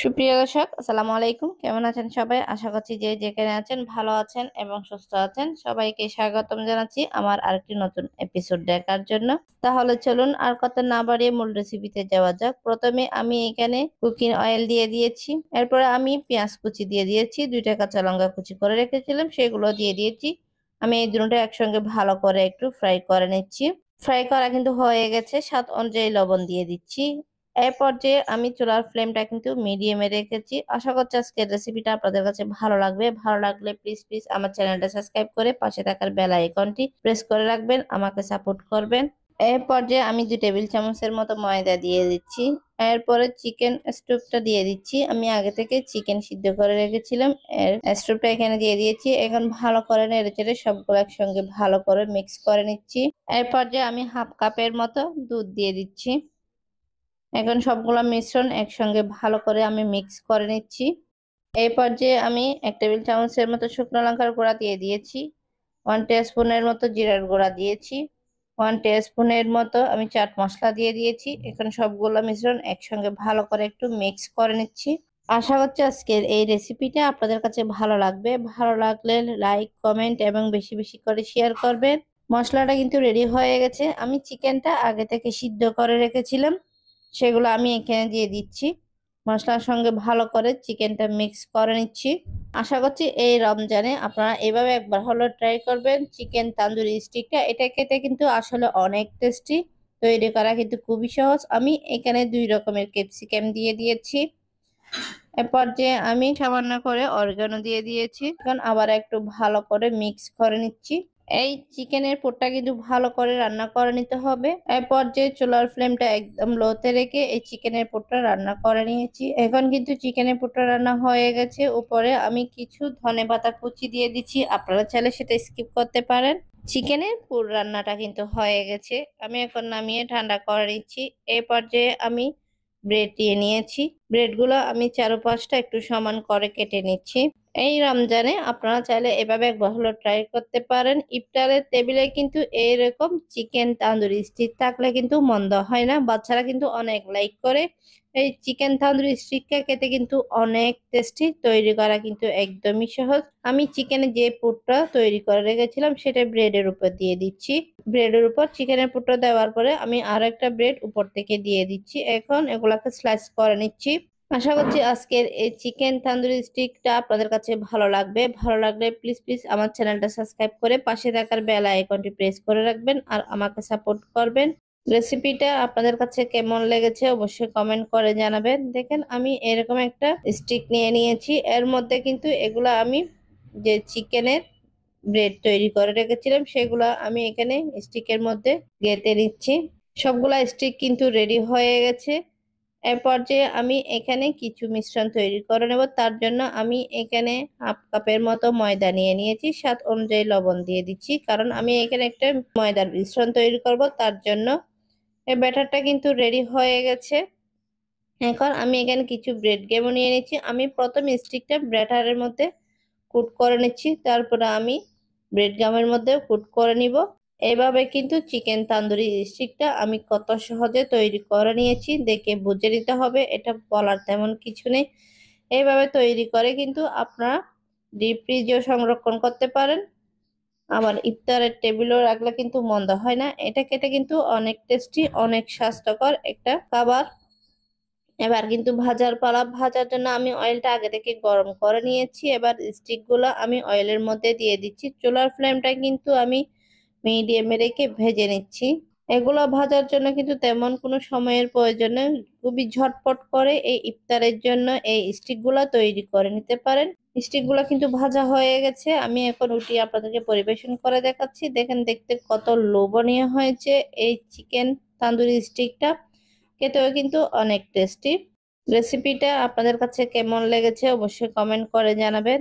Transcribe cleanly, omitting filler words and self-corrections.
সুপ্রিয় দর্শক, আসসালামু আলাইকুম। কেমন আছেন সবাই? আশা করছি যে যেখানে আছেন ভালো আছেন এবং সুস্থ আছেন। সবাইকে স্বাগতম জানাচ্ছি আমার আরেকটি নতুন এপিসোড দেখার জন্য। তাহলে চলুন আর কথা না বাড়িয়ে মূল রেসিপিতে যাওয়া যাক। প্রথমে আমি এখানে কুকিং অয়েল দিয়ে দিয়েছি। এরপরে আমি পেঁয়াজ কুচি দিয়ে দিয়েছি। 2টা কাঁচা লঙ্কা কুচি করে রেখেছিলাম, সেগুলো দিয়ে দিয়েছি। আমি এই দুটোটা একসঙ্গে ভালো করে একটু ফ্রাই করে নিচ্ছি। ফ্রাই করা কিন্তু হয়ে গেছে। স্বাদ অনুযায়ী লবণ দিয়ে দিচ্ছি। এই পর্যায়ে আমি চুলার ফ্লেমটা কিন্তু মিডিয়ামে রেখেছি। আশা করছি আজকের রেসিপিটা আপনাদের কাছে ভালো লাগবে। ভালো লাগলে প্লিজ আমার চ্যানেলটা সাবস্ক্রাইব করে পাশে থাকার বেল আইকনটি প্রেস করে রাখবেন, আমাকে সাপোর্ট করবেন। এই পর্যায়ে আমি 2 টেবিল চামচের মতো ময়দা দিয়ে দিচ্ছি। এরপরে চিকেন স্টুপটা দিয়ে দিচ্ছি। আমি আগে থেকে চিকেন সিদ্ধ করে রেখেছিলাম। স্টুপটা এখানে দিয়ে দিয়েছি। এখন ভালো করে নেড়েচেড়ে সবগুলো একসঙ্গে ভালো করে মিক্স করে নিচ্ছি। এই পর্যায়ে আমি হাফ কাপের মতো দুধ দিয়ে দিচ্ছি। এখন সবগুলা মিশ্রণ একসঙ্গে ভালো করে আমি মিক্স করে নিচ্ছি। এই পর্যায়ে আমি 1 টেবিল চামচের মতো শুকনো লঙ্কার গুঁড়া দিয়ে দিয়েছি। 1 টিস্পুনের মতো জিরার গুঁড়া দিয়েছি। 1 টিস্পুনের মতো আমি চাট মশলা দিয়ে দিয়েছি। এখন সবগুলো মিশ্রণ একসঙ্গে ভালো করে একটু মিক্স করে নিচ্ছি। আশা করছি আজকের এই রেসিপিটা আপনাদের কাছে ভালো লাগবে। ভালো লাগলে লাইক, কমেন্ট এবং বেশি বেশি করে শেয়ার করবেন। মশলাটা কিন্তু রেডি হয়ে গেছে। আমি চিকেনটা আগে থেকে সিদ্ধ করে রেখেছিলাম, সেগুলো আমি এখানে দিয়ে দিচ্ছি। মশলার সঙ্গে ভালো করে চিকেনটা মিক্স করে নিচ্ছি। আশা করছি এই রমজানে আপনারা এভাবে একবার হলো ট্রাই করবেন। চিকেন তান্দুরি স্টিকটা এটা খেতে কিন্তু আসলে অনেক টেস্টি। তৈরি করা কিন্তু খুবই সহজ। আমি এখানে 2 রকমের ক্যাপসিকাম দিয়ে দিয়েছি। এরপর যে আমি সামান্য করে অরিগানো দিয়ে দিয়েছি। এখন আবার একটু ভালো করে মিক্স করে নিচ্ছি। এই চিকেনের পুরটা কিন্তু ভালো করে রান্না করে নিতে হবে। এরপর যে চুলার ফ্লেমটা একদম লোতে রেখে এই চিকেনের পুরটা রান্না করে নিয়েছি। এখন কিন্তু চিকেনের পুরটা রান্না হয়ে গেছে। উপরে আমি কিছু ধনেপাতা কুচি দিয়ে দিচ্ছি, আপনারা চাইলে সেটা স্কিপ করতে পারেন। চিকেনের পুর রান্নাটা কিন্তু হয়ে গেছে। আমি এখন নামিয়ে ঠান্ডা করে নিচ্ছি। এই পর্যায়ে আমি ব্রেড দিয়ে নিয়েছি। ব্রেডগুলো আমি চারপাশটা একটু সমান করে কেটে নিচ্ছি। এই রমজানে আপনারা চাইলে এভাবে একবার হলো ট্রাই করতে পারেন। ইফতারের টেবিলে কিন্তু এইরকম চিকেন তান্দুরি স্টিক থাকলে কিন্তু মন্দ হয় না। বাচ্চারা কিন্তু অনেক লাইক করে। এই চিকেন তান্দুরি স্টিকটা খেতে কিন্তু অনেক টেস্টি। তৈরি করা কিন্তু একদমই সহজ। আমি চিকেনের যে পুরটা তৈরি করে রেখেছিলাম সেটা ব্রেডের উপর দিয়ে দিচ্ছি। ব্রেডের উপর চিকেনের পুরটা দেওয়ার পরে আমি আর একটা ব্রেড উপর থেকে দিয়ে দিচ্ছি। এখন এগুলাকে স্লাইস করে নিচ্ছি। আশা করছি আজকের এই চিকেন তান্দুরি স্টিকটা আপনাদের কাছে ভালো লাগবে। ভালো লাগলে প্লিজ আমার চ্যানেলটা সাবস্ক্রাইব করে পাশে থাকার বেল আইকনটি প্রেস করে রাখবেন আর আমাকে সাপোর্ট করবেন। রেসিপিটা আপনাদের কাছে কেমন লেগেছে অবশ্যই কমেন্ট করে জানাবেন। দেখেন আমি এরকম একটা স্টিক নিয়ে নিয়েছি। এর মধ্যে কিন্তু এগুলা আমি যে চিকেনের ব্রেড তৈরি করে রেখেছিলাম সেগুলা আমি এখানে স্টিকের মধ্যে গেঁথে নিচ্ছি। সবগুলা স্টিক কিন্তু রেডি হয়ে গেছে। এর পর্যায়ে আমি এখানে কিছু মিশ্রণ তৈরি করে নেব। তার জন্য আমি এখানে হাফ কাপের মতো ময়দা নিয়ে নিয়েছি। স্বাদ অনুযায়ী লবণ দিয়ে দিচ্ছি, কারণ আমি এখানে একটা ময়দার মিশ্রণ তৈরি করব তার জন্য। এই ব্যাটারটা কিন্তু রেডি হয়ে গেছে। এখন আমি এখানে কিছু ব্রেড গেমও নিয়ে নিচ্ছি। আমি প্রথম স্টিকটা ব্যাটারের মধ্যে কুট করে নিচ্ছি, তারপরে আমি ব্রেড গামের মধ্যে কুট করে নিব। এইভাবে কিন্তু চিকেন তান্দুরি স্টিকটা আমি কত সহজে তৈরি করে নিয়েছি দেখে বুঝে নিতে হবে, এটা বলার তেমন কিছু নেই। এইভাবে তৈরি করে কিন্তু আপনারা ডিপ ফ্রিজেও সংরক্ষণ করতে পারেন। আবার ইফতারের টেবিলও রাখলে কিন্তু মন্দ হয় না। এটা খেতে কিন্তু অনেক টেস্টি, অনেক স্বাস্থ্যকর একটা খাবার। এবার কিন্তু ভাজার পালা। ভাজার জন্য আমি অয়েলটা আগে থেকে গরম করে নিয়েছি। এবার স্টিক গুলো আমি অয়েলের মধ্যে দিয়ে দিচ্ছি। চুলার ফ্লেমটা কিন্তু আমি মিডিয়ামে রেখে ভেজে নিচ্ছি। এগুলো ভাজার জন্য কিন্তু তেমন কোনো সময়ের প্রয়োজন নেই। খুবই ঝটপট করে এই ইফতারের জন্য এই স্টিক গুলা তৈরি করে নিতে পারেন। স্টিক গুলা কিন্তু ভাজা হয়ে গেছে। আমি এখন উঠিয়ে আপনাদেরকে পরিবেশন করে দেখাচ্ছি। দেখেন দেখতে কত লোভনীয় হয়েছে এই চিকেন তান্দুরি স্টিকটা। খেতেও কিন্তু অনেক টেস্টি। রেসিপিটা আপনাদের কাছে কেমন লেগেছে অবশ্যই কমেন্ট করে জানাবেন।